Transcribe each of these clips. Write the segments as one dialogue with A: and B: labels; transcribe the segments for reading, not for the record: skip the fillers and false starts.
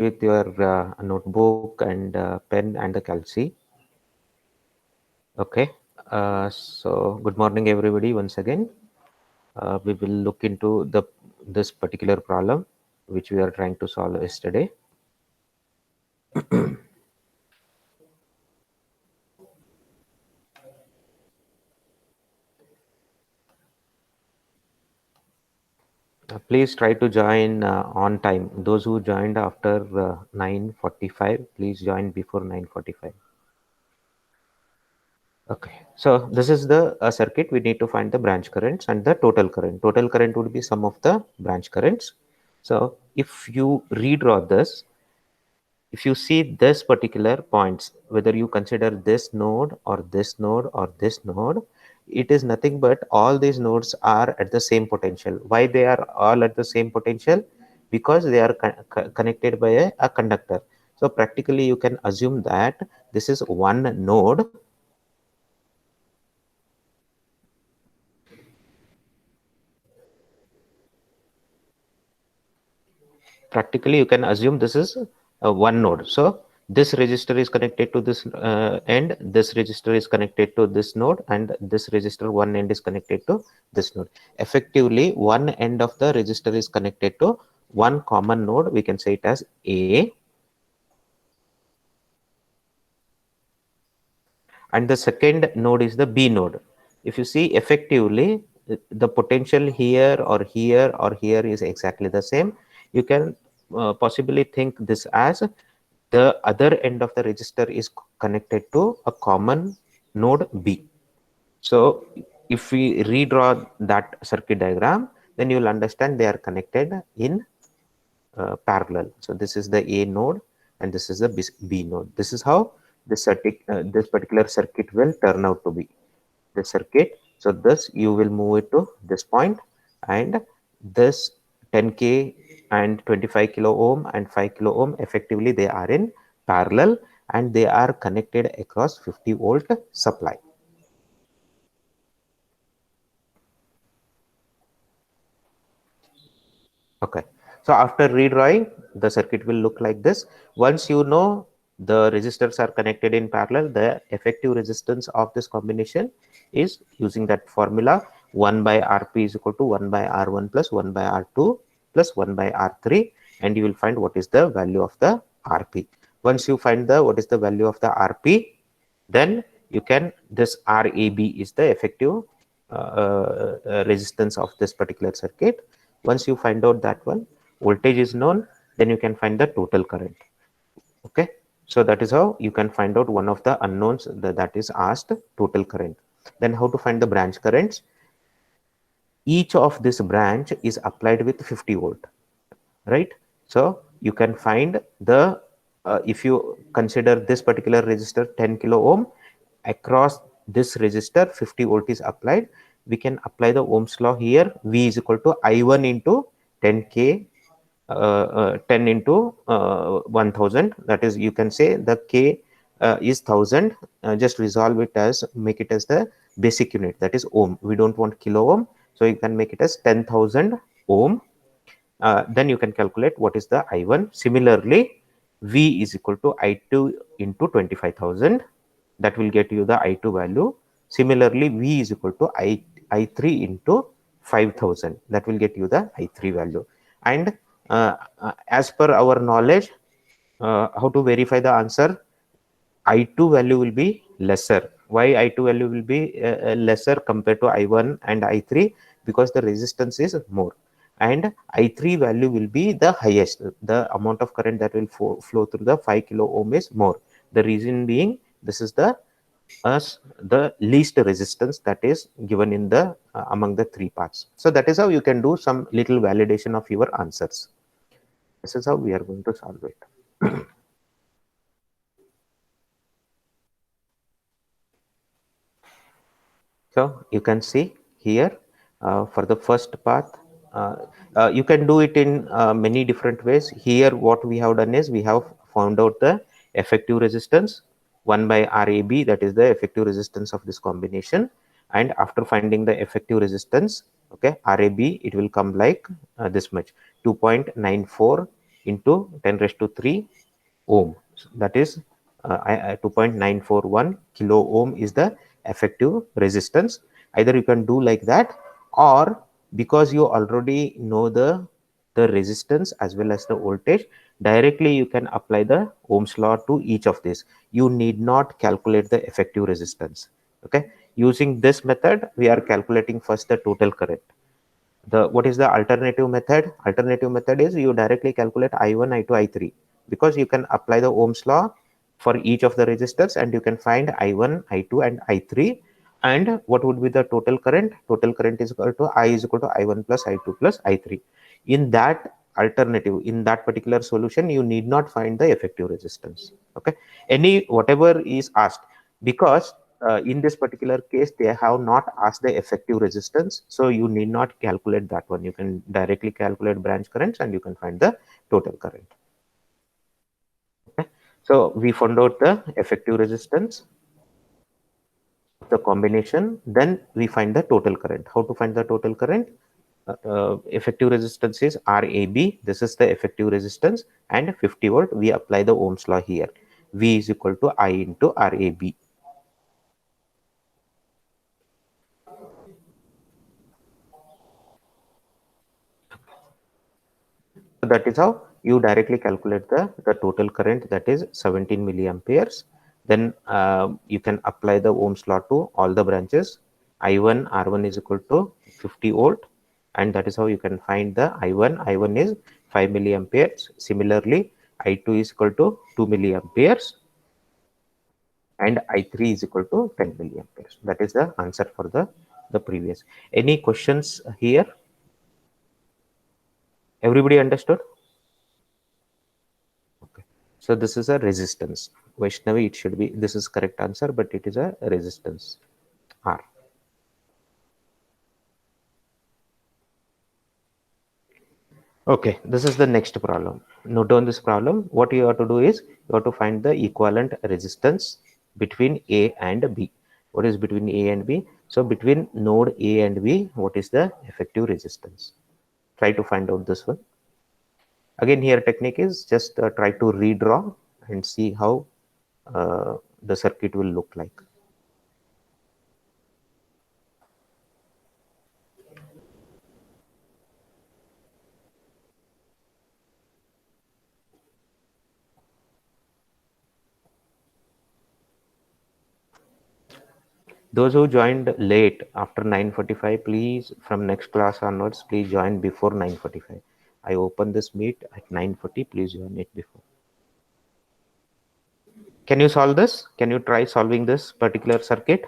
A: with your notebook and pen and the calci. Okay. So good morning, everybody. Once again, we will look into this particular problem which we are trying to solve yesterday. Please try to join on time. Those who joined after 9:45, please join before 9:45. Okay, so this is the circuit. We need to find the branch currents and the total current. Total current would be sum of the branch currents. So if you redraw this, if you see this particular points, whether you consider this node or this node or this node, it is nothing but all these nodes are at the same potential. Why they are all at the same potential? Because they are connected by a conductor. So practically you can assume that this is one node. Practically you can assume this is one node. So this register is connected to this end, this register is connected to this node, and this register one end is connected to this node. Effectively, one end of the register is connected to one common node. We can say it as A, and the second node is the B node. If you see, effectively the potential here or here or here is exactly the same. You can possibly think this as the other end of the register is connected to a common node B. So if we redraw that circuit diagram, then you will understand they are connected in parallel. So this is the A node and this is the B node. This is how this particular circuit will turn out to be. The circuit. So this you will move it to this point, and this 10K and 25 kilo ohm and 5 kilo ohm, effectively they are in parallel and they are connected across 50-volt supply. Okay. So after redrawing, the circuit will look like this. Once you know the resistors are connected in parallel, the effective resistance of this combination is using that formula 1 by Rp is equal to 1 by R1 plus 1 by R2 plus 1 by R3, and you will find what is the value of the Rp. Once you find what is the value of the Rp, then you can, this Rab is the effective resistance of this particular circuit. Once you find out that one, voltage is known, then you can find the total current. Okay, so that is how you can find out one of the unknowns that is asked, total current. Then how to find the branch currents? Each of this branch is applied with 50 volt, right? So you can find the if you consider this particular resistor 10 kilo ohm, across this resistor 50 volt is applied. We can apply the Ohm's law here. V is equal to I1 into 10K 10 into 1000. That is, you can say the K is 1000. Just resolve it as, make it as the basic unit, that is ohm. We don't want kilo ohm, so you can make it as 10,000 ohm. Then you can calculate what is the I1. Similarly, V is equal to I2 into 25,000. That will get you the I2 value. Similarly, V is equal to I3 into 5,000. That will get you the I3 value. And as per our knowledge, how to verify the answer? I2 value will be lesser. Why I2 value will be lesser compared to I1 and I3? Because the resistance is more, and I3 value will be the highest. The amount of current that will flow through the 5 kilo ohm is more. The reason being, this is the least resistance that is given in the among the three parts. So that is how you can do some little validation of your answers. This is how we are going to solve it. So you can see here for the first path, you can do it in many different ways. Here what we have done is we have found out the effective resistance 1 by Rab, that is the effective resistance of this combination. And after finding the effective resistance, okay, Rab, it will come like this much, 2.94 into 10 raised to 3 ohm. That is 2.941 kilo ohm is the effective resistance. Either you can do like that, or because you already know the resistance as well as the voltage, directly you can apply the Ohm's law to each of these. You need not calculate the effective resistance. Okay, using this method we are calculating first the total current. What is the alternative method? Alternative method is you directly calculate I1, I2, I3, because you can apply the Ohm's law for each of the resistors and you can find I1, I2 and I3. And what would be the total current? Total current is equal to I is equal to I1 plus I2 plus I3. In that alternative, in that particular solution, you need not find the effective resistance. Okay, any whatever is asked, because in this particular case they have not asked the effective resistance, so you need not calculate that one. You can directly calculate branch currents and you can find the total current. Okay, so we found out the effective resistance, the combination, then we find the total current. How to find the total current? Effective resistance is RAB. This is the effective resistance, and 50 volt. We apply the Ohm's law here. V is equal to I into RAB. So that is how you directly calculate the total current, that is 17 milliamperes. Then you can apply the Ohm's law to all the branches. I1 R1 is equal to 50 volt, and that is how you can find the I1. I1 is 5 milliamperes. Similarly, I2 is equal to 2 milliamperes, and I3 is equal to 10 milliamperes. That is the answer for the previous. Any questions here? Everybody understood? Okay. So this is a resistance. Vaishnavi, it should be, this is correct answer, but it is a resistance R. Okay, this is the next problem. Note down this problem. What you have to do is you have to find the equivalent resistance between A and B. What is between A and B? So between node A and B, what is the effective resistance? Try to find out this one. Again, here technique is just try to redraw and see how the circuit will look like. Those who joined late after 9:45, please from next class onwards, please join before 9:45. I open this meet at 9:40. Please join it before. Can you solve this? Can you try solving this particular circuit?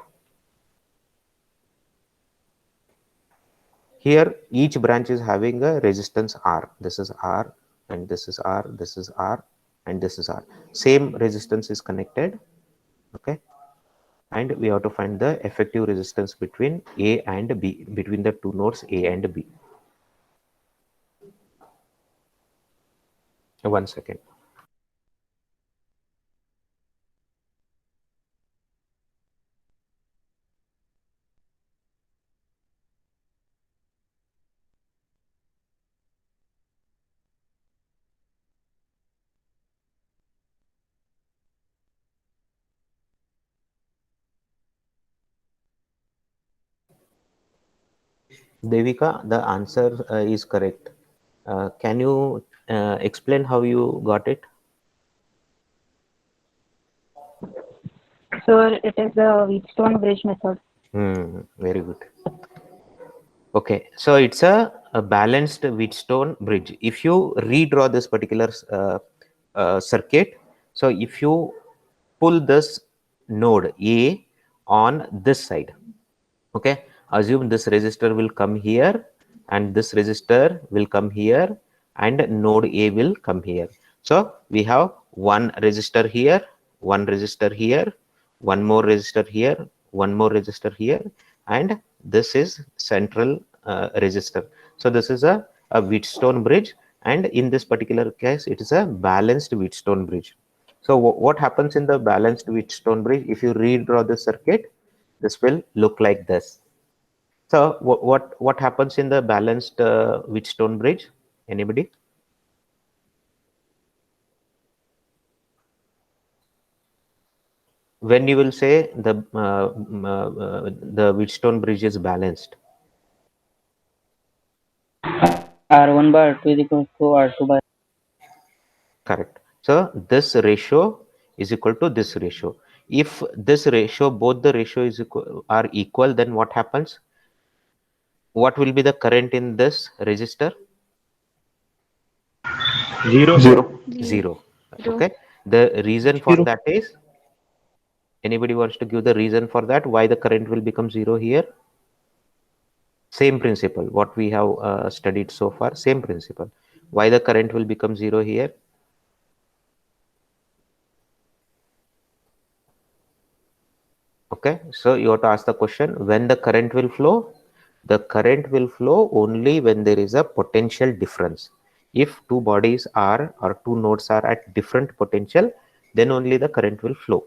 A: Here, each branch is having a resistance R. This is R, and this is R, this is R, and this is R. Same resistance is connected. Okay. And we have to find the effective resistance between A and B, between the two nodes A and B. 1 second. Devika, the answer is correct. Can you explain how you got it?
B: Sir, it is the Wheatstone bridge method.
A: Very good. Okay, so it's a balanced Wheatstone bridge. If you redraw this particular circuit, so if you pull this node A on this side, okay, assume this resistor will come here and this resistor will come here and node A will come here. So we have one resistor here, one resistor here, one more resistor here, one more resistor here, and this is central resistor. So this is a Wheatstone bridge, and in this particular case it is a balanced Wheatstone bridge. So what happens in the balanced Wheatstone bridge? If you redraw the circuit, this will look like this. So what happens in the balanced Wheatstone bridge? Anybody? when you will say the Wheatstone bridge is balanced?
C: R1 by R2 is equal to R2 by.
A: Correct. So this ratio is equal to this ratio. If this ratio, both the ratio are equal, then what happens? What will be the current in this resistor?
D: Zero, sir.
C: Zero.
A: Zero.
B: Zero.
A: Okay. The reason for
C: Zero.
A: that is, anybody wants to give the reason for that? Why the current will become zero here? Same principle, what we have studied so far, same principle. Why the current will become zero here? Okay, so you have to ask the question, when the current will flow? The current will flow only when there is a potential difference. If two bodies are, or two nodes are at different potential, then only the current will flow.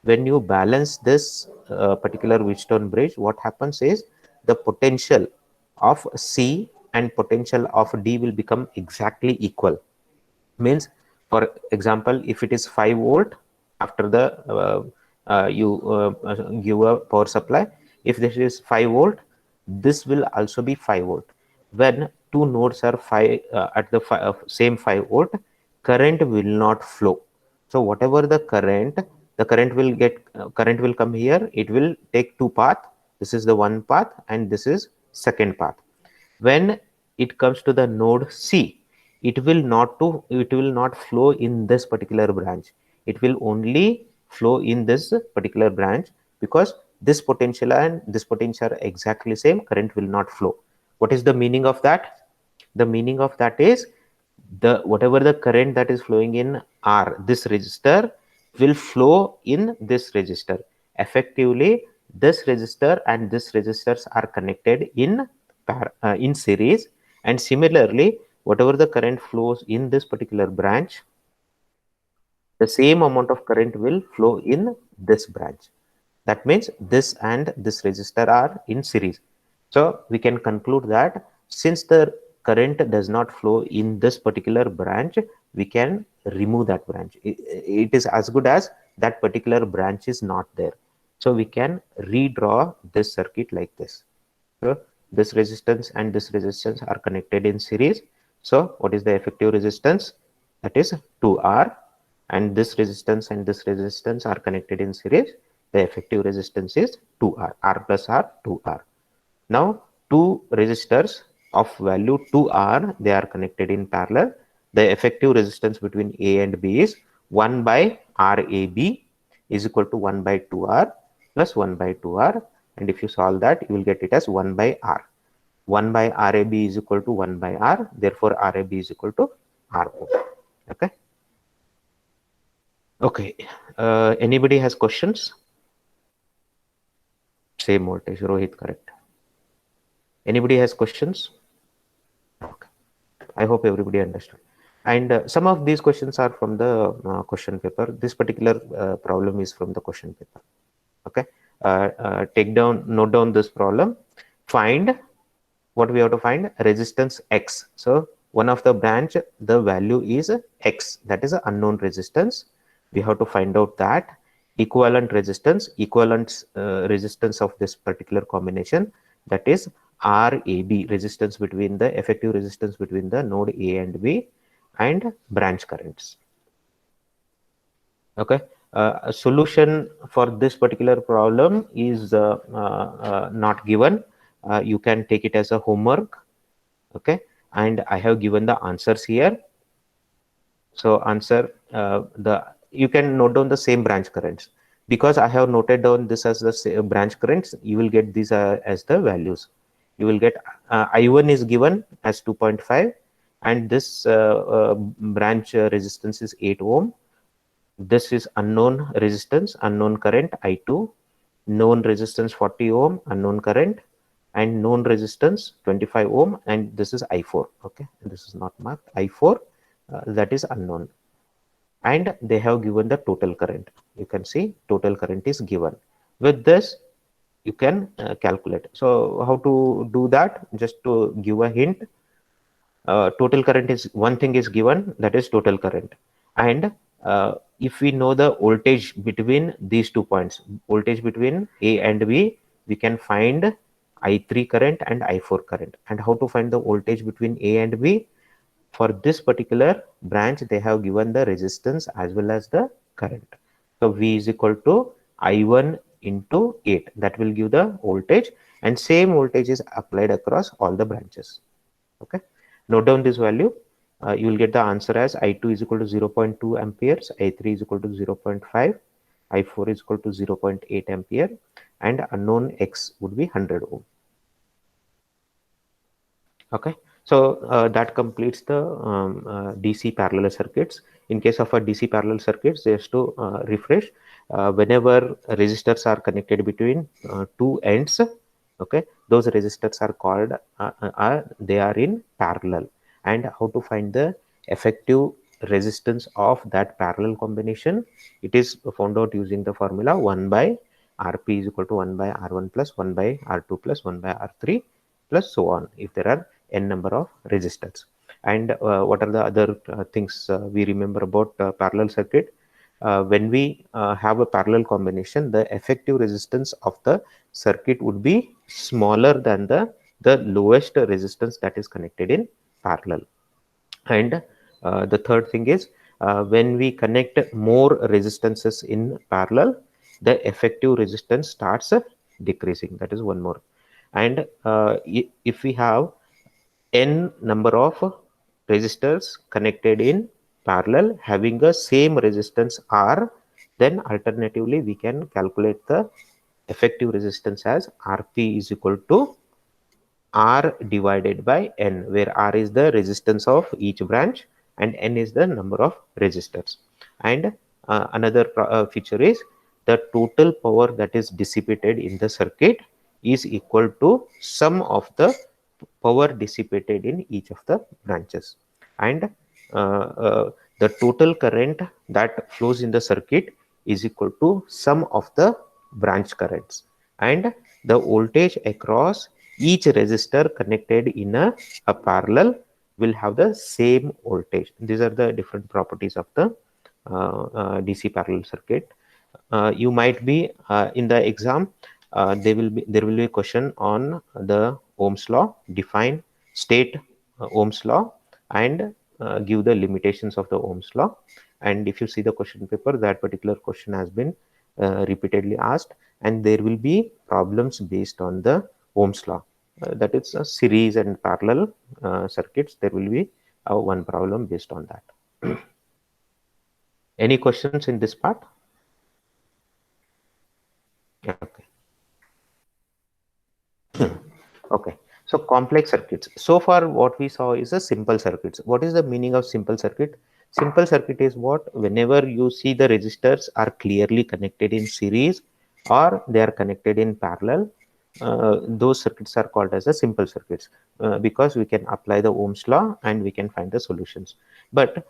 A: When you balance this particular Wheatstone bridge, what happens is the potential of C and potential of D will become exactly equal. Means, for example, if it is 5 volt, after the you give a power supply, if this is 5 volt, this will also be 5 volt. When two nodes are 5 at the same 5 volt, current will not flow. So whatever the current will get, current will come here, it will take two path. This is the one path and this is second path. When it comes to the node C, it will not flow in this particular branch. It will only flow in this particular branch, because this potential and this potential are exactly same, current will not flow. What is the meaning of that? The meaning of that is, the whatever the current that is flowing in R, this resistor, will flow in this resistor. Effectively, this resistor and this resistors are connected in series, and similarly, whatever the current flows in this particular branch, the same amount of current will flow in this branch. That means this and this resistor are in series. So we can conclude that since the current does not flow in this particular branch, we can remove that branch. It is as good as that particular branch is not there. So we can redraw this circuit like this. So this resistance and this resistance are connected in series. So what is the effective resistance? That is 2R, and this resistance and this resistance are connected in series. The effective resistance is 2R, R plus R, 2R. Now two resistors of value 2R, they are connected in parallel. The effective resistance between A and B is 1 by RAB is equal to 1 by 2R plus 1 by 2R, and if you solve that, you will get it as 1 by R. 1 by RAB is equal to 1 by R, therefore RAB is equal to R. Okay. Okay. Anybody has questions? Same voltage, Rohit, correct. Anybody has questions? Okay. I hope everybody understood. And some of these questions are from the question paper. This particular problem is from the question paper. Okay. Note down this problem. Find, what we have to find? Resistance X. So one of the branch, the value is X. That is an unknown resistance. We have to find out that equivalent resistance of this particular combination, that is RAB, resistance between the effective resistance between the node A and B, and branch currents. Okay. A solution for this particular problem is not given. You can take it as a homework. Okay, and I have given the answers here. So answer, you can note down the same branch currents. Because I have noted down this as the branch currents, you will get these as the values. You will get I1 is given as 2.5, and this branch resistance is 8 ohm. This is unknown resistance, unknown current I2, known resistance 40 ohm, unknown current, and known resistance 25 ohm, and this is I4. Okay, this is not marked I4, that is unknown. And they have given the total current. You can see total current is given. With this, you can calculate. So how to do that? Just to give a hint, total current is one thing is given, that is total current, and if we know the voltage between these 2 points, voltage between A and B, we can find I3 current and I4 current. And how to find the voltage between A and B? For this particular branch, they have given the resistance as well as the current. So V is equal to I1 into 8. That will give the voltage, and same voltage is applied across all the branches. Okay, note down this value. You will get the answer as I2 is equal to 0.2 amperes, I3 is equal to 0.5, I4 is equal to 0.8 ampere, and unknown X would be 100 ohm. Okay, so that completes the DC parallel circuits. In case of a DC parallel circuits, just to refresh, whenever resistors are connected between two ends, okay, those resistors are called they are in parallel. And how to find the effective resistance of that parallel combination? It is found out using the formula 1 by Rp is equal to 1 by R1 plus 1 by R2 plus 1 by R3 plus so on, if there are n number of resistors. And what are the other things we remember about parallel circuit? When we have a parallel combination, the effective resistance of the circuit would be smaller than the lowest resistance that is connected in parallel. And the third thing is, when we connect more resistances in parallel, the effective resistance starts decreasing. That is one more. And if we have n number of resistors connected in parallel having the same resistance R, then alternatively we can calculate the effective resistance as Rp is equal to R divided by N, where R is the resistance of each branch and N is the number of resistors. And another feature is the total power that is dissipated in the circuit is equal to sum of the power dissipated in each of the branches. And the total current that flows in the circuit is equal to sum of the branch currents. And the voltage across each resistor connected in a parallel will have the same voltage. These are the different properties of the DC parallel circuit. You might be in the exam, there will be a question on the Ohm's law, define, state Ohm's law, and give the limitations of the Ohm's law. And if you see the question paper, that particular question has been repeatedly asked, and there will be problems based on the Ohm's law. That is a series and parallel circuits. There will be one problem based on that. Any questions in this part? Okay. Okay. So complex circuits. So far, what we saw is a simple circuits. What is the meaning of simple circuit? Simple circuit is what? Whenever you see the resistors are clearly connected in series or they are connected in parallel, those circuits are called as a simple circuits because we can apply the Ohm's law and we can find the solutions. But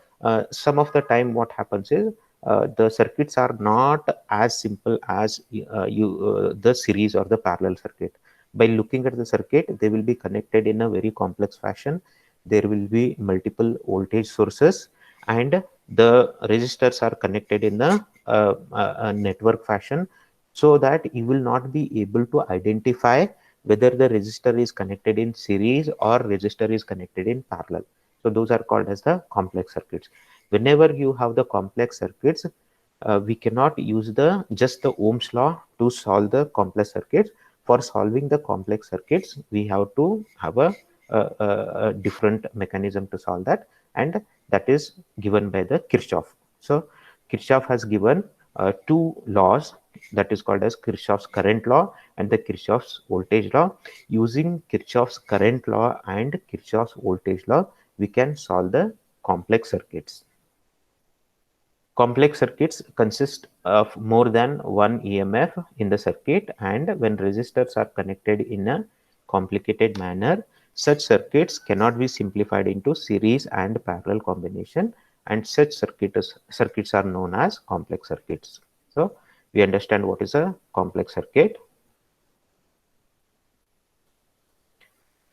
A: some of the time, what happens is the circuits are not as simple as the series or the parallel circuit. By looking at the circuit, they will be connected in a very complex fashion. There will be multiple voltage sources and the resistors are connected in a network fashion, so that you will not be able to identify whether the resistor is connected in series or resistor is connected in parallel. So those are called as the complex circuits. Whenever you have the complex circuits, we cannot use the just the Ohm's law to solve the complex circuits. For solving the complex circuits, we have to have a different mechanism to solve that, and that is given by the Kirchhoff. So Kirchhoff has given two laws, that is called as Kirchhoff's current law and the Kirchhoff's voltage law. Using Kirchhoff's current law and Kirchhoff's voltage law, we can solve the complex circuits. Complex circuits consist of more than one EMF in the circuit, and when resistors are connected in a complicated manner, such circuits cannot be simplified into series and parallel combination, and such circuits are known as complex circuits. So we understand what is a complex circuit.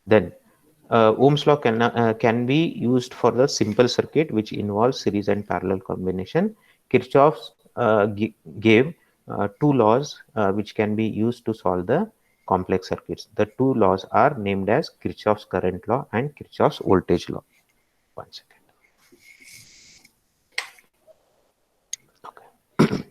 A: Then Ohm's law can be used for the simple circuit which involves series and parallel combination. Kirchhoff's gave two laws which can be used to solve the complex circuits. The two laws are named as Kirchhoff's current law and Kirchhoff's voltage law. One second. Okay.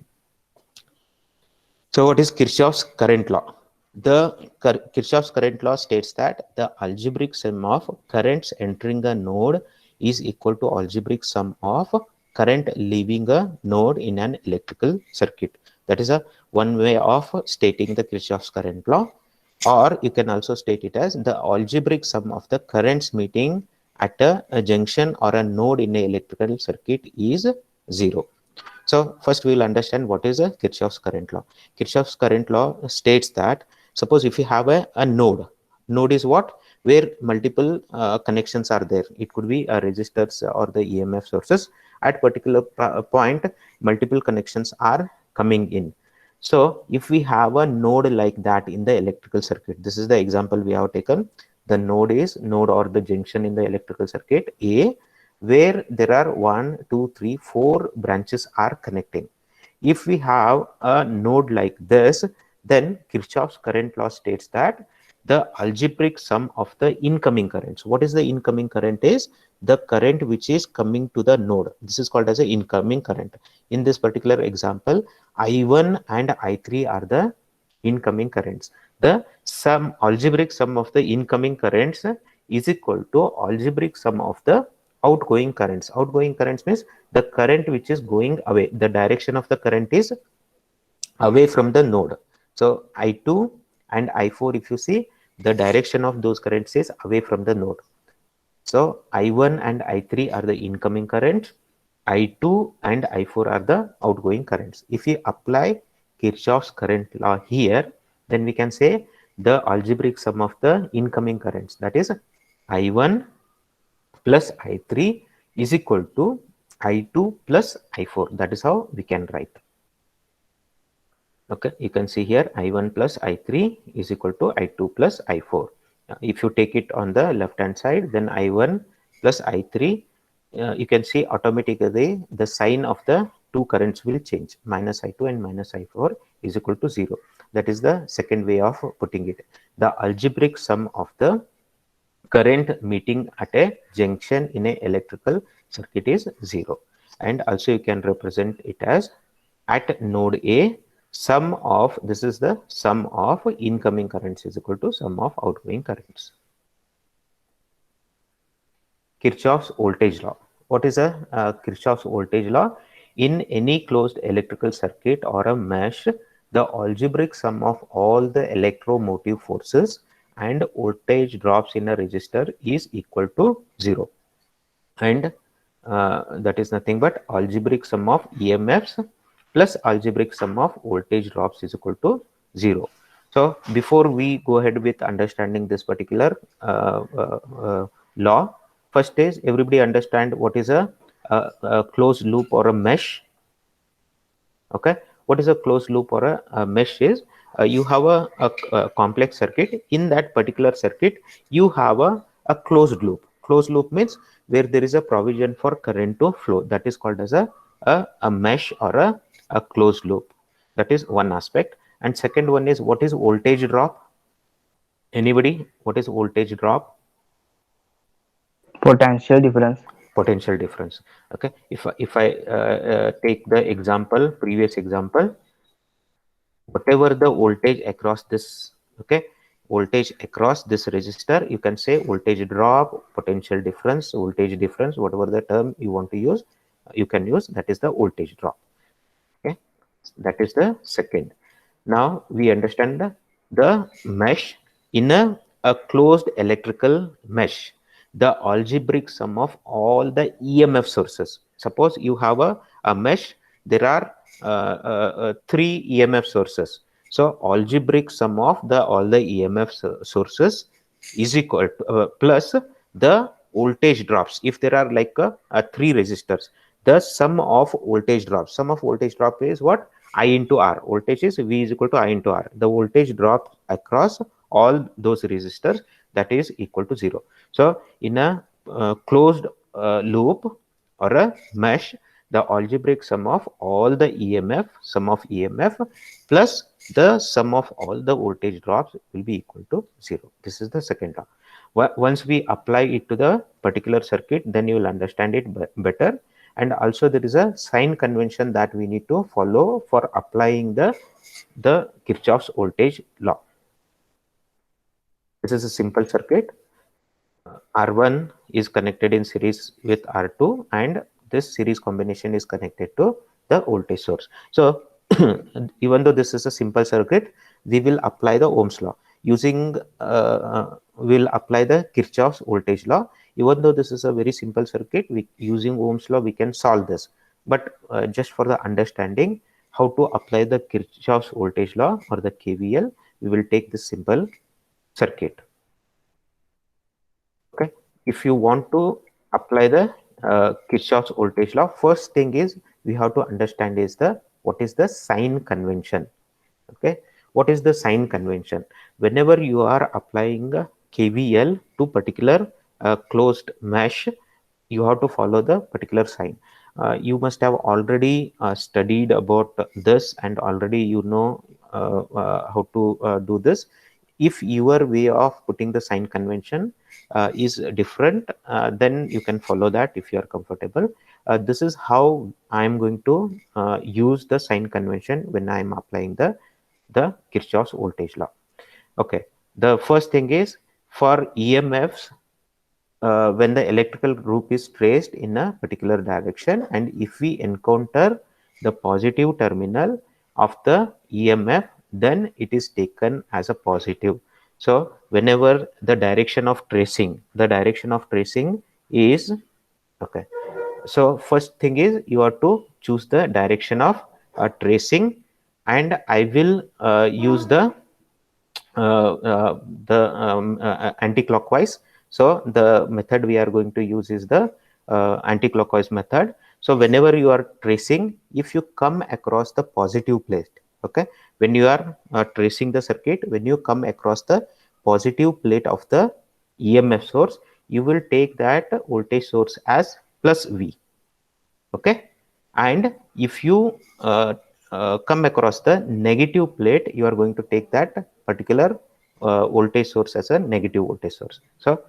A: So what is Kirchhoff's current law? The Kirchhoff's current law states that the algebraic sum of currents entering a node is equal to algebraic sum of current leaving a node in an electrical circuit. That is a one way of stating the Kirchhoff's current law, or you can also state it as the algebraic sum of the currents meeting at a junction or a node in a electrical circuit is 0. So first we will understand what is a Kirchhoff's current law. Kirchhoff's current law states that suppose if you have a node is what? Where multiple connections are there. It could be a resistors or the EMF sources. At particular point, multiple connections are coming in. So if we have a node like that in the electrical circuit, this is the example we have taken. The node is node or the junction in the electrical circuit A, where there are 1, 2, 3, 4 branches are connecting. If we have a node like this, then Kirchhoff's current law states that the algebraic sum of the incoming currents. What is the incoming current? Is the current which is coming to the node. This is called as the incoming current. In this particular example, I1 and I3 are the incoming currents. The sum, algebraic sum of the incoming currents is equal to algebraic sum of the outgoing currents. Outgoing currents means the current which is going away. The direction of the current is away from the node. So I2 and I4, if you see, the direction of those currents is away from the node. So I1 and I3 are the incoming currents. I2 and I4 are the outgoing currents. If we apply Kirchhoff's current law here, then we can say the algebraic sum of the incoming currents, that is I1 plus I3 is equal to I2 plus I4. That is how we can write. Okay, you can see here I1 plus I3 is equal to I2 plus I4. If you take it on the left hand side, then I1 plus I3, you can see automatically the sign of the two currents will change. Minus I2 and minus I4 is equal to 0. That is the second way of putting it. The algebraic sum of the current meeting at a junction in a electrical circuit is 0. And also you can represent it as at node A, sum of, this is the sum of incoming currents is equal to sum of outgoing currents. Kirchhoff's voltage law. What is a Kirchhoff's voltage law? In any closed electrical circuit or a mesh, the algebraic sum of all the electromotive forces and voltage drops in a resistor is equal to 0. And that is nothing but algebraic sum of EMFs plus algebraic sum of voltage drops is equal to 0. So before we go ahead with understanding this particular law, first is everybody understand what is a closed loop or a mesh. Okay, what is a closed loop or a mesh is you have a complex circuit. In that particular circuit, you have a closed loop. Closed loop means where there is a provision for current to flow. That is called as a mesh or a closed loop. That is one aspect. And second one is what is voltage drop? Anybody? What is voltage drop?
C: Potential difference.
A: Potential difference. Okay, if I take the example, previous example, whatever the voltage across this, okay, voltage across this resistor, you can say voltage drop, potential difference, voltage difference, whatever the term you want to use, you can use. That is the voltage drop. Okay, that is the second. Now we understand the mesh. In a closed electrical mesh, the algebraic sum of all the EMF sources. Suppose you have a mesh, there are 3 EMF sources. So algebraic sum of all the EMF sources is equal to, plus the voltage drops. If there are like 3 resistors, the sum of voltage drops. Sum of voltage drop is what? I into R. Voltage is V is equal to I into R. The voltage drop across all those resistors, that is equal to 0. So in a closed loop or a mesh, the algebraic sum of all the EMF, sum of EMF plus the sum of all the voltage drops will be equal to 0. This is the second law. Once we apply it to the particular circuit, then you will understand it better. And also there is a sign convention that we need to follow for applying the Kirchhoff's voltage law. This is a simple circuit. R1 is connected in series with R2, and this series combination is connected to the voltage source. So even though this is a simple circuit, we will apply the Ohm's law using will apply the Kirchhoff's voltage law. Even though this is a very simple circuit, using Ohm's law we can solve this, but just for the understanding how to apply the Kirchhoff's voltage law or the KVL, we will take this simple circuit. Okay, if you want to apply the Kirchhoff's voltage law, first thing is we have to understand is what is the sign convention. Okay, what is the sign convention? Whenever you are applying a KVL to particular closed mesh, you have to follow the particular sign. You must have already studied about this, and already you know how to do this. If your way of putting the sign convention is different, then you can follow that if you are comfortable. This is how I am going to use the sign convention when I am applying the Kirchhoff's voltage law. Okay, the first thing is for EMFs, when the electrical group is traced in a particular direction, and if we encounter the positive terminal of the EMF, then it is taken as a positive. So whenever the direction of tracing is okay. So first thing is you have to choose the direction of tracing, and I will use the anti-clockwise. So the method we are going to use is the anti-clockwise method. So whenever you are tracing, if you come across the positive plate, okay, when you are tracing the circuit, when you come across the positive plate of the EMF source, you will take that voltage source as plus V. Okay, and if you come across the negative plate, you are going to take that particular voltage source as a negative voltage source. So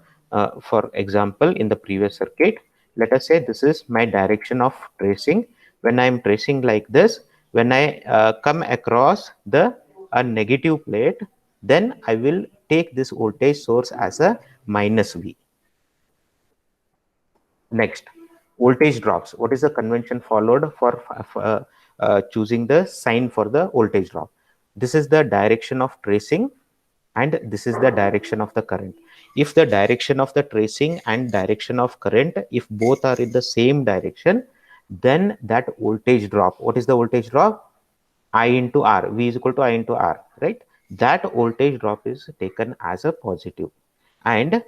A: for example, in the previous circuit, let us say this is my direction of tracing. When I am tracing like this, when I come across the a negative plate, then I will take this voltage source as a minus V. Next, voltage drops. What is the convention followed for choosing the sign for the voltage drop? This is the direction of tracing, and this is the direction of the current. If the direction of the tracing and direction of current, if both are in the same direction, then that voltage drop, what is the voltage drop? I into R, V is equal to I into R, right? That voltage drop is taken as a positive. And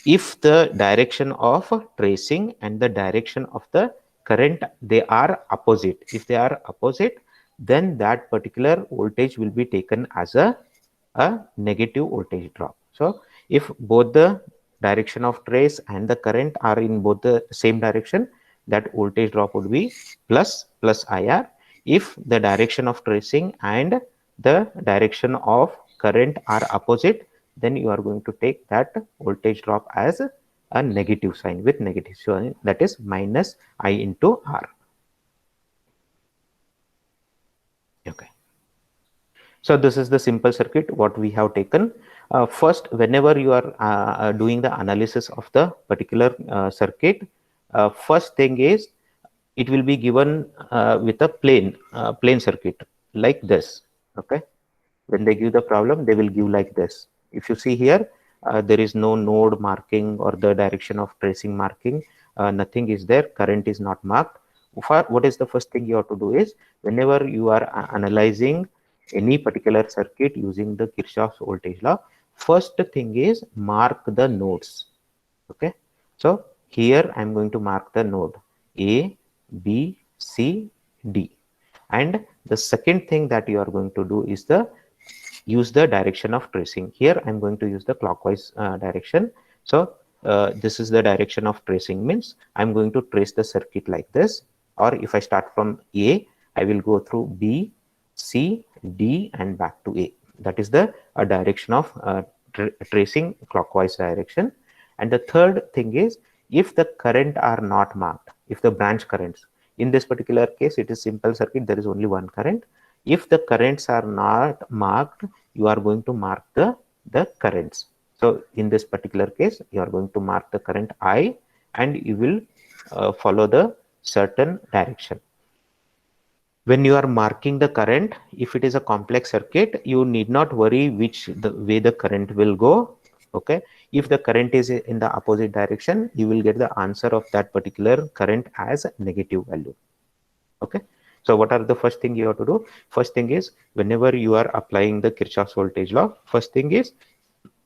A: if the direction of tracing and the direction of the current, they are opposite, if they are opposite, then that particular voltage will be taken as a negative voltage drop. So if both the direction of trace and the current are in both the same direction, that voltage drop would be plus IR. If the direction of tracing and the direction of current are opposite, then you are going to take that voltage drop as a negative sign with negative sign, that is minus I into R. Okay. So this is the simple circuit what we have taken. First, whenever you are doing the analysis of the particular circuit, first thing is it will be given with a plain circuit like this. Okay, when they give the problem, they will give like this. If you see here, there is no node marking or the direction of tracing marking. Nothing is there. Current is not marked. For what is the first thing you have to do is, whenever you are analyzing any particular circuit using the Kirchhoff's voltage law, first thing is mark the nodes. Okay, so here I am going to mark the node A, B, C, D, and the second thing that you are going to do is use the direction of tracing. Here I am going to use the clockwise direction. So this is the direction of tracing, means I am going to trace the circuit like this. or if I start from A, I will go through B, C, D, and back to A. That is the direction of tracing clockwise direction. And the third thing is, if the current are not marked, if the branch currents, in this particular case, it is simple circuit, there is only one current. If the currents are not marked, you are going to mark the currents. So in this particular case, you are going to mark the current I, and you will follow the certain direction. When you are marking the current, if it is a complex circuit, you need not worry which the way the current will go. Okay, if the current is in the opposite direction, you will get the answer of that particular current as negative value. Okay, so what are the first thing you have to do? First thing is, whenever you are applying the Kirchhoff's voltage law, first thing is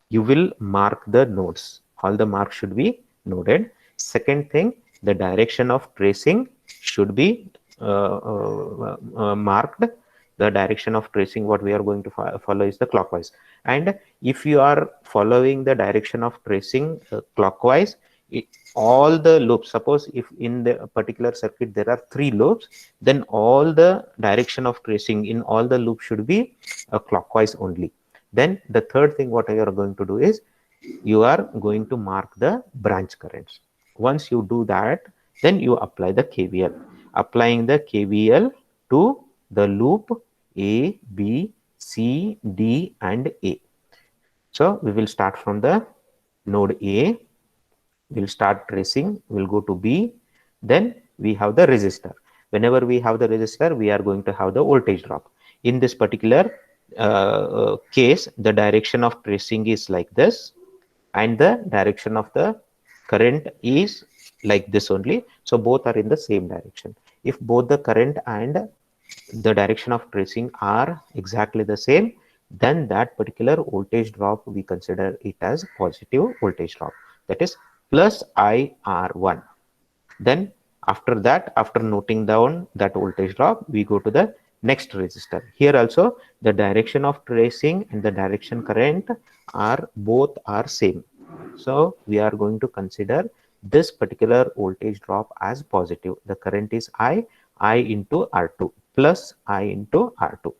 A: you will mark the nodes. All the marks should be noded. Second thing, the direction of tracing should be marked. The direction of tracing, what we are going to follow is the clockwise. And if you are following the direction of tracing clockwise, all the loops, suppose if in the particular circuit there are 3 loops, then all the direction of tracing in all the loops should be clockwise only. Then the third thing what you are going to do is, you are going to mark the branch currents. Once you do that, then you apply the KVL. Applying the KVL to the loop A, B, C, D, and A. So we will start from the node A. We'll start tracing. We'll go to B. Then we have the resistor. Whenever we have the resistor, we are going to have the voltage drop. In this particular case, the direction of tracing is like this, and the direction of the current is like this only. So both are in the same direction. If both the current and the direction of tracing are exactly the same, then that particular voltage drop, we consider it as positive voltage drop, that is plus IR1. Then after that, after noting down that voltage drop, we go to the next resistor. Here also the direction of tracing and the direction current are both are same. So we are going to consider this particular voltage drop as positive. The current is I into R2 plus I into R2.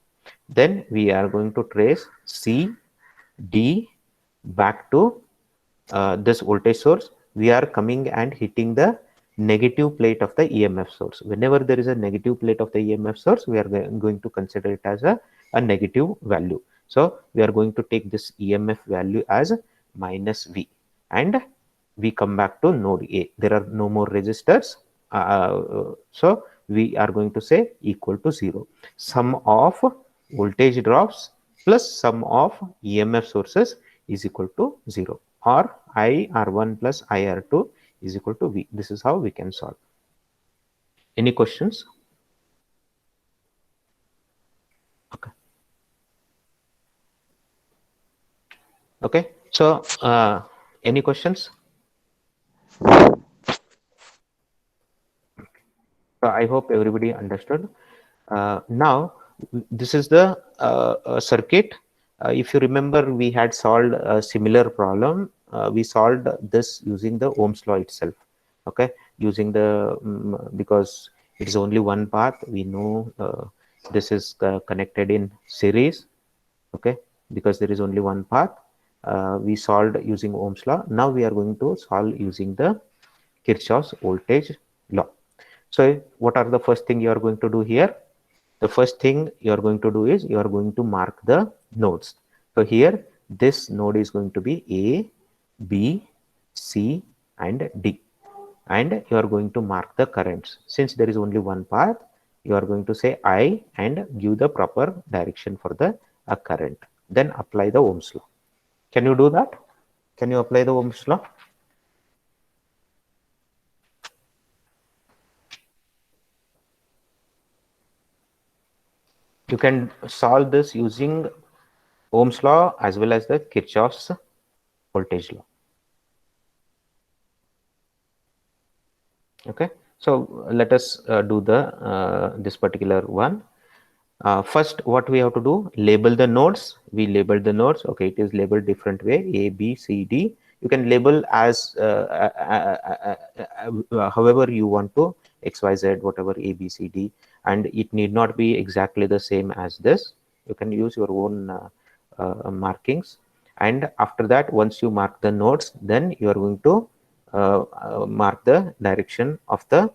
A: Then we are going to trace C, D back to this voltage source. We are coming and hitting the negative plate of the EMF source. Whenever there is a negative plate of the EMF source, we are going to consider it as a negative value. So we are going to take this EMF value as minus V, and we come back to node A. There are no more resistors. So we are going to say equal to 0. Sum of voltage drops plus sum of EMF sources is equal to 0, or IR1 plus IR2 is equal to V. This is how we can solve. Any questions? Okay. Okay. So any questions? So I hope everybody understood. Now this is the circuit. If you remember, we had solved a similar problem. We solved this using the Ohm's law itself. Okay, using the because it is only one path. We know this is connected in series. Okay, because there is only one path. We solved using Ohm's law. Now we are going to solve using the Kirchhoff's voltage law. So what are the first thing you are going to do here? The first thing you are going to do is you are going to mark the nodes. So here this node is going to be A, B, C, and D, and you are going to mark the currents. Since there is only one path, you are going to say I and give the proper direction for the current. Then apply the Ohm's law. Can you do that? Can you apply the Ohm's law? You can solve this using Ohm's law as well as the Kirchhoff's voltage law. Okay, so let us do the this particular one. First, what we have to do, label the nodes. We label the nodes. Okay, it is labeled different way, A, B, C, D. You can label as however you want to XYZ, whatever A, B, C, D, and it need not be exactly the same as this. You can use your own markings. And after that, once you mark the nodes, then you are going to mark the direction of the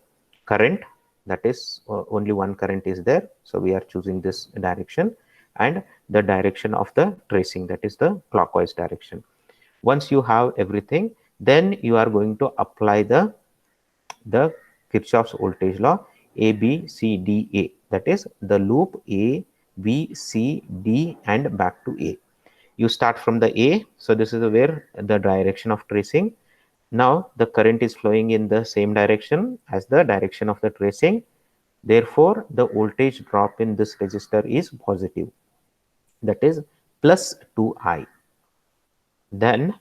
A: current. That is only one current is there, so we are choosing this direction, and the direction of the tracing, that is the clockwise direction. Once you have everything, then you are going to apply the Kirchhoff's voltage law, A, B, C, D, A. That is the loop A, B, C, D, and back to A. You start from the A, so this is where the direction of tracing. Now the current is flowing in the same direction as the direction of the tracing. Therefore, the voltage drop in this resistor is positive, that is plus 2I. Then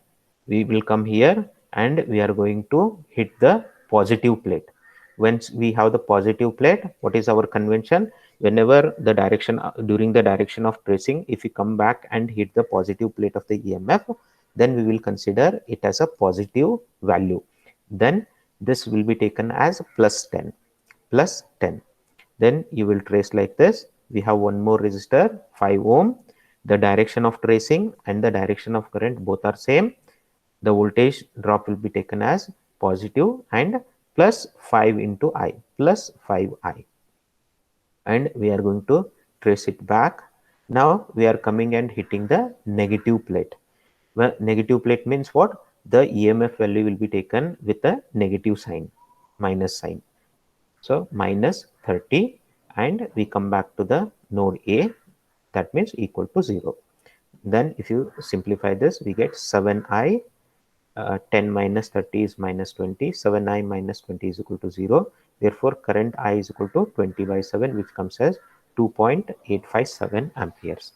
A: we will come here and we are going to hit the positive plate. Once we have the positive plate, what is our convention? Whenever the direction during the direction of tracing, if we come back and hit the positive plate of the EMF, then we will consider it as a positive value. Then this will be taken as plus 10, plus 10. Then you will trace like this. We have one more resistor, 5 ohm. The direction of tracing and the direction of current both are same. The voltage drop will be taken as positive and plus 5 into I, plus 5I. And we are going to trace it back. Now we are coming and hitting the negative plate. Well, negative plate means what? The EMF value will be taken with a negative sign, minus sign. So minus 30, and we come back to the node A, that means equal to 0. Then if you simplify this, we get 7I, 10 minus 30 is minus 20, 7I minus 20 is equal to 0. Therefore, current I is equal to 20 by 7, which comes as 2.857 amperes.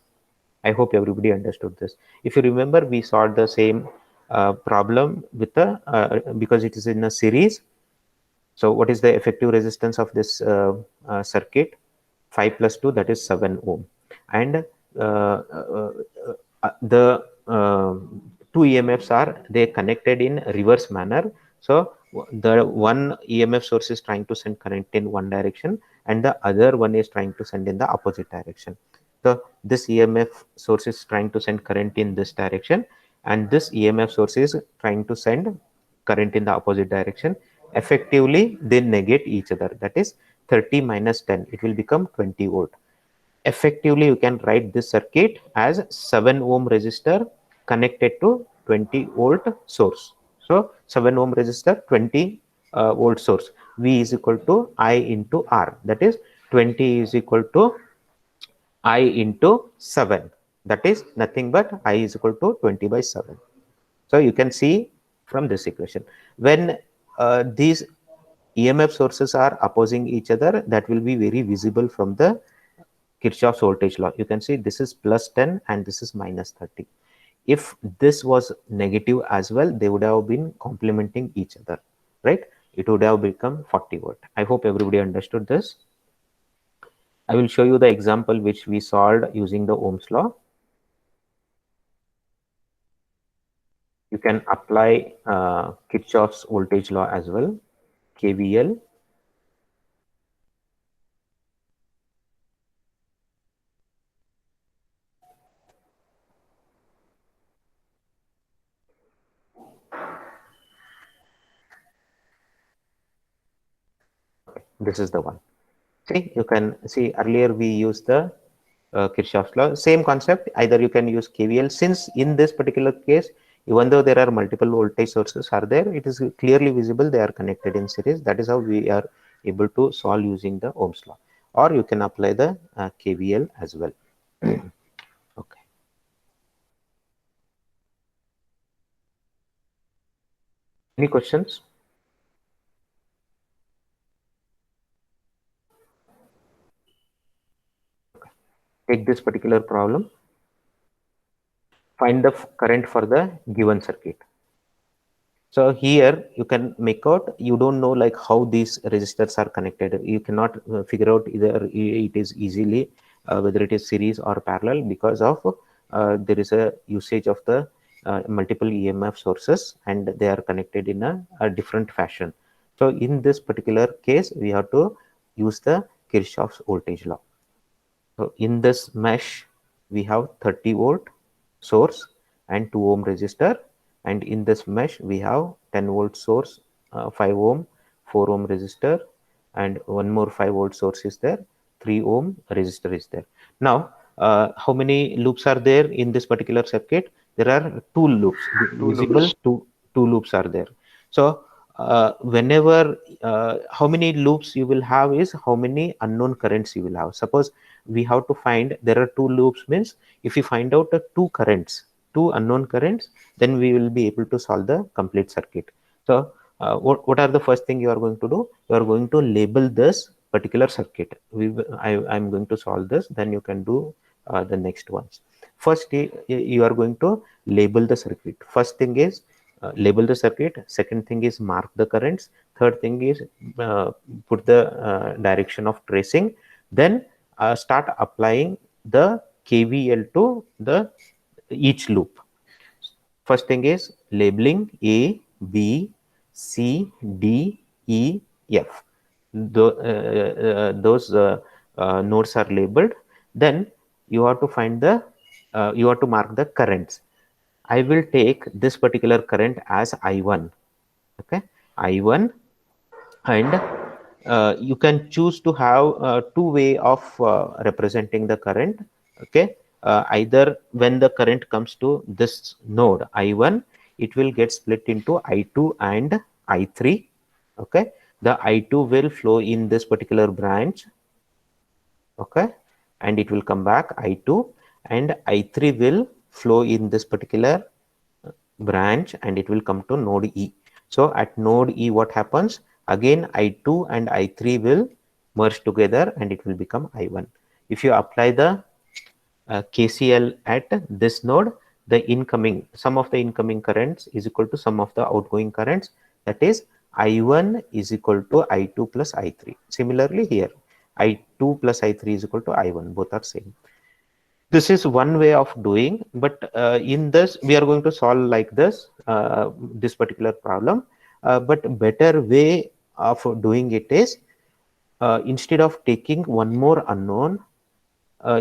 A: I hope everybody understood this. If you remember, we solved the same problem with the because it is in a series. So what is the effective resistance of this circuit? 5 plus 2, that is 7 ohm. And the two EMFs are they connected in reverse manner. So the one EMF source is trying to send current in one direction, and the other one is trying to send in the opposite direction. So this EMF source is trying to send current in this direction, and this EMF source is trying to send current in the opposite direction. Effectively, they negate each other. That is 30 minus 10, it will become 20 volt. Effectively, you can write this circuit as 7 ohm resistor connected to 20 volt source. So 7 ohm resistor, 20 volt source. V is equal to I into R. That is 20 is equal to I into 7. That is nothing but I is equal to 20 by 7. So you can see from this equation, when these EMF sources are opposing each other, that will be very visible from the Kirchhoff's voltage law. You can see this is plus 10 and this is minus 30. If this was negative as well, they would have been complementing each other, right? It would have become 40 volt. I hope everybody understood this. I will show you the example which we solved using the Ohm's law. You can apply Kirchhoff's voltage law as well, KVL. This is the one. See, you can see earlier we used the Kirchhoff's law. Same concept, either you can use KVL. Since in this particular case, even though there are multiple voltage sources are there, it is clearly visible they are connected in series. That is how we are able to solve using the Ohm's law. Or you can apply the KVL as well. Okay. Any questions? Take this particular problem. Find the current for the given circuit. So here you can make out, you don't know like how these resistors are connected. You cannot figure out either it is easily whether it is series or parallel, because of there is a usage of the multiple EMF sources and they are connected in a different fashion. So in this particular case, we have to use the Kirchhoff's voltage law. So in this mesh, we have 30 volt source and 2 ohm resistor, and in this mesh we have 10 volt source, 5 ohm, 4 ohm resistor, and one more 5 volt source is there, 3 ohm resistor is there. Now, how many loops are there in this particular circuit? There are two loops visible. Two loops are there. So whenever how many loops you will have is how many unknown currents you will have. Suppose we have to find, there are two loops, means if we find out two currents, two unknown currents, then we will be able to solve the complete circuit. So what are the first thing you are going to do? You are going to label this particular circuit. I'm going to solve this, then you can do the next ones. First, you are going to label the circuit. First thing is label the circuit. Second thing is mark the currents. Third thing is put the direction of tracing. Then start applying the KVL to the each loop. First thing is labeling A, B, C, D, E, F. Those nodes are labeled. Then you have to find the you have to mark the currents. I will take this particular current as I1. Okay, I1, and you can choose to have two way of representing the current. Okay, either when the current comes to this node I1, it will get split into I2 and I3. Okay, the I2 will flow in this particular branch. Okay, and it will come back I2, and I3 will flow in this particular branch, and it will come to node E. So at node E, what happens? Again, I2 and I3 will merge together and it will become I1. If you apply the KCL at this node, the incoming, sum of the incoming currents is equal to sum of the outgoing currents. That is, I1 is equal to I2 plus I3. Similarly here, I2 plus I3 is equal to I1. Both are same. This is one way of doing, but in this we are going to solve like this, this particular problem. But better way of doing it is, instead of taking one more unknown,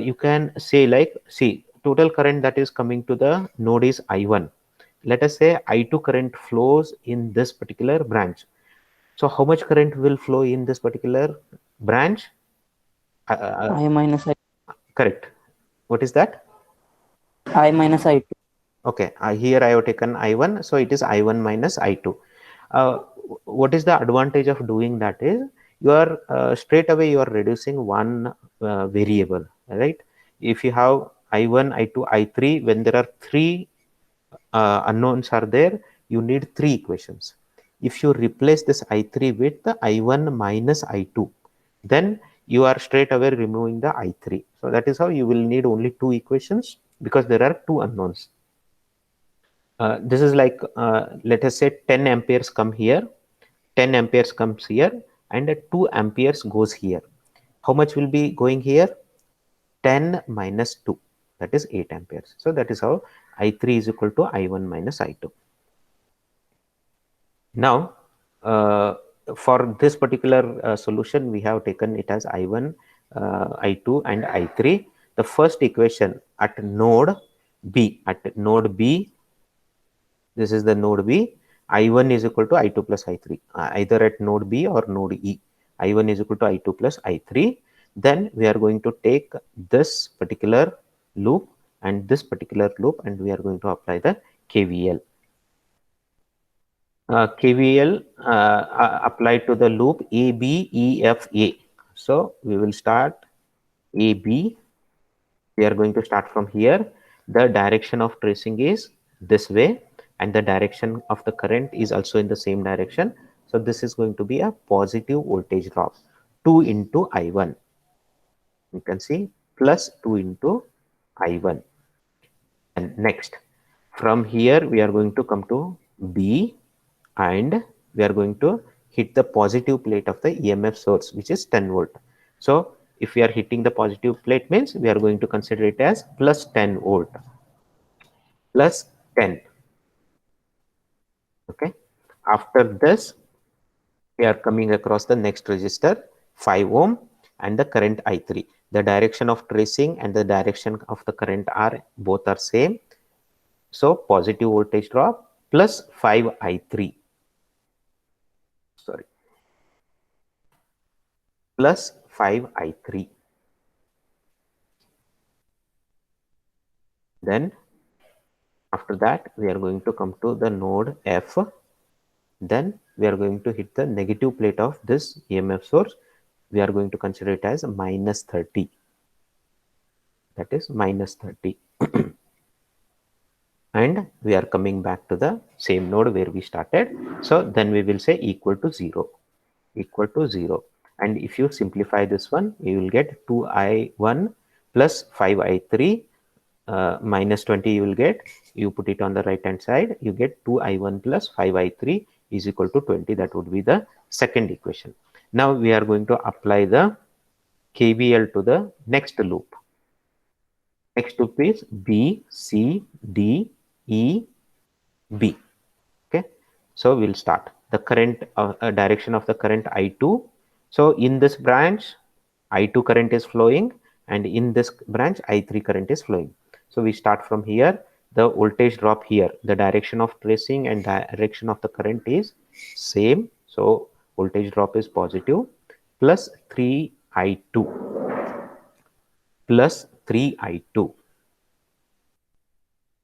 A: you can say like, see, total current that is coming to the node is I1. Let us say I2 current flows in this particular branch. So how much current will flow in this particular branch?
C: I minus I.
A: Correct. What is that?
C: I minus I2.
A: Okay, here I have taken I1, so it is I1 minus I2. What is the advantage of doing that is, you are straight away you are reducing one variable, right? If you have I1, I2, I3, when there are three unknowns are there, you need three equations. If you replace this I3 with the I1 minus I2, then you are straight away removing the I3. So that is how you will need only two equations, because there are two unknowns. This is like, let us say 10 amperes come here, 10 amperes comes here, and 2 amperes goes here. How much will be going here? 10 minus 2, that is 8 amperes. So that is how I3 is equal to I1 minus I2. Now, for this particular solution, we have taken it as I1, I2, and I3. The first equation at node B, this is the node B. I1 is equal to I2 plus I3, either at node B or node E. I1 is equal to I2 plus I3. Then we are going to take this particular loop and this particular loop, and we are going to apply the KVL. KVL applied to the loop A, B, E, F, A. So we will start A, B. We are going to start from here. The direction of tracing is this way, and the direction of the current is also in the same direction. So this is going to be a positive voltage drop, 2 into I1. You can see plus 2 into I1. And next, from here we are going to come to B, and we are going to hit the positive plate of the EMF source, which is 10 volt. So if we are hitting the positive plate, means we are going to consider it as plus 10 volt, plus 10. Okay, after this we are coming across the next resistor 5 ohm and the current I3. The direction of tracing and the direction of the current are both are same. So positive voltage drop plus 5 I3, sorry, plus 5 I3. Then after that we are going to come to the node F. Then we are going to hit the negative plate of this EMF source. We are going to consider it as minus 30. That is minus 30. And we are coming back to the same node where we started. So then we will say equal to 0, equal to 0. And if you simplify this one, you will get 2I1 plus 5I3 minus 20 you will get. You put it on the right hand side, you get 2I1 plus 5I3 is equal to 20. That would be the second equation. Now we are going to apply the KVL to the next loop. Next loop is B, C, D, E, B. Okay, so we'll start the current direction of the current I2. So in this branch I2 current is flowing, and in this branch I3 current is flowing. So we start from here. The voltage drop here, the direction of tracing and direction of the current is same. So voltage drop is positive, plus 3I2, plus 3I2.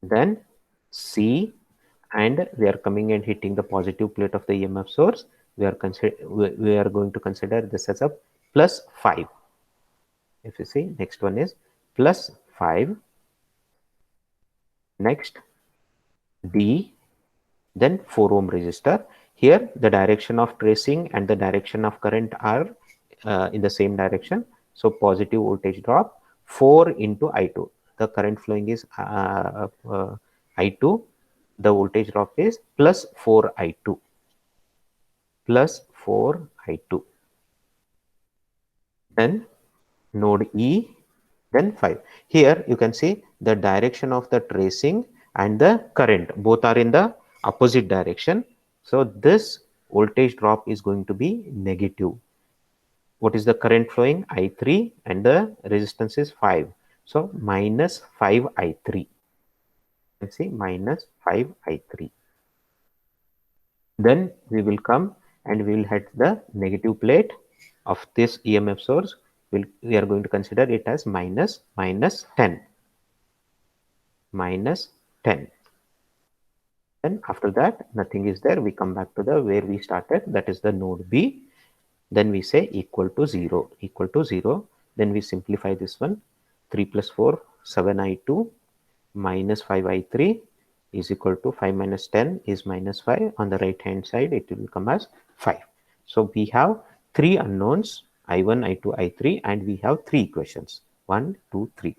A: Then C, and we are coming and hitting the positive plate of the EMF source. We are going to consider this as a plus 5. If you see, next one is plus 5. Next D, then 4 ohm resistor. Here the direction of tracing and the direction of current are in the same direction. So positive voltage drop 4 into I2. The current flowing is I2. The voltage drop is plus 4 I2, plus 4 I2. Then node E, then 5. Here you can see the direction of the tracing and the current both are in the opposite direction. So this voltage drop is going to be negative. What is the current flowing? I3, and the resistance is 5. So minus 5 I3. You can see minus 5 I3. Then we will come and we will hit the negative plate of this EMF source. We are going to consider it as minus 10. Minus 10. Then after that nothing is there. We come back to the where we started, that is the node B. Then we say equal to 0, equal to 0. Then we simplify this one. 3 plus 4, 7I2 minus 5I3 is equal to 5 minus 10 is minus 5. On the right hand side it will come as 5. So we have 3 unknowns, I1, I2, I3, and we have 3 equations, 1, 2, 3.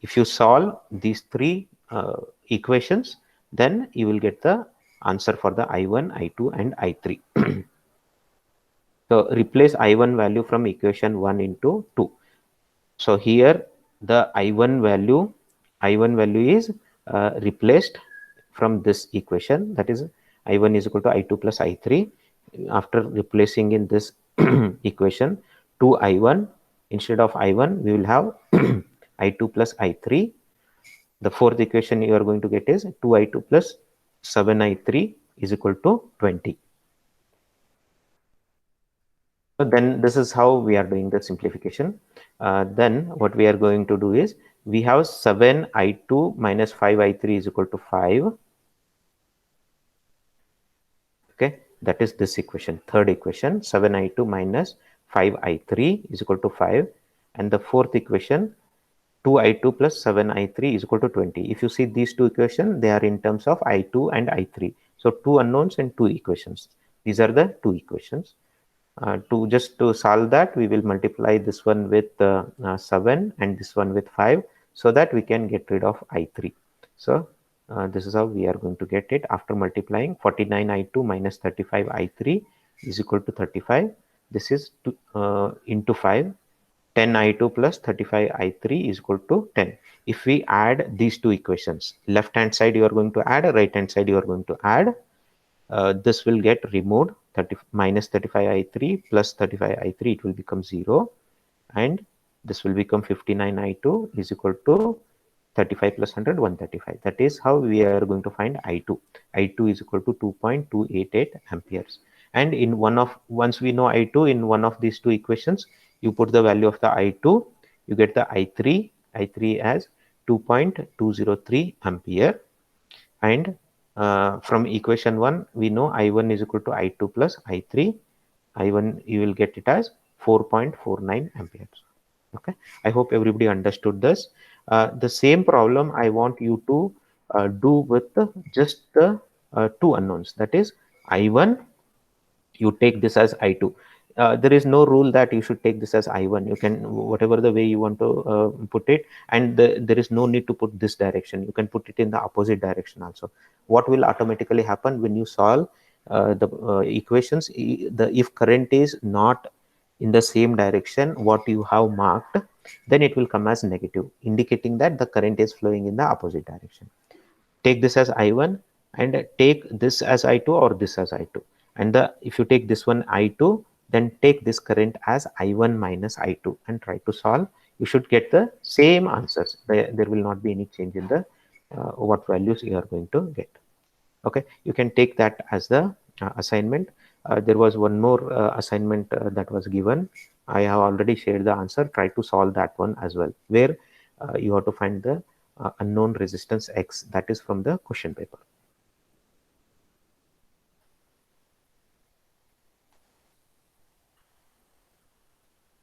A: If you solve these 3 equations, then you will get the answer for the I1, I2, and I3. So replace I1 value from equation 1 into 2. So here the I1 value is replaced from this equation, that is I1 is equal to I2 plus I3. After replacing in this equation 2I1, instead of I1 we will have I2 plus I3. The fourth equation you are going to get is 2I2 plus 7I3 is equal to 20. So then this is how we are doing the simplification. Then what we are going to do is we have 7I2 minus 5I3 is equal to 5. Okay, that is this equation, third equation, 7I2 minus 5I3 is equal to 5. And the fourth equation, 2I2 plus 7I3 is equal to 20. If you see these two equations, they are in terms of I2 and I3. So 2 unknowns and 2 equations. These are the 2 equations. To solve that, we will multiply this one with 7 and this one with 5, so that we can get rid of I3. So this is how we are going to get it. After multiplying, 49I2 minus 35I3 is equal to 35. This is into 5. 10I2 plus 35I3 is equal to 10. If we add these two equations, left hand side you are going to add, right hand side you are going to add, this will get removed. 30 minus 35i3 plus 35i3, it will become 0, and this will become 59i2 is equal to 35 plus 100, 135. That is how we are going to find I2. I2 is equal to 2.288 amperes. And in once we know I2 in one of these two equations, you put the value of the I2, you get the I3 as 2.203 ampere. And from equation 1, we know I1 is equal to I2 plus I3. I1, you will get it as 4.49 amperes. Okay, I hope everybody understood this. The same problem I want you to do with just the two unknowns, that is I1, you take this as I2. There is no rule that you should take this as I1. You can, whatever the way you want to put it, and there is no need to put this direction. You can put it in the opposite direction also. What will automatically happen when you solve the equations, the if current is not in the same direction what you have marked, then it will come as negative, indicating that the current is flowing in the opposite direction. Take this as I1 and take this as I2 or this as I2. And if you take this one I2, then take this current as I1 minus I2 and try to solve. You should get the same answers. There will not be any change in the what values you are going to get. Okay, you can take that as the assignment. There was one more assignment that was given. I have already shared the answer. Try to solve that one as well, where you have to find the unknown resistance X, that is from the question paper.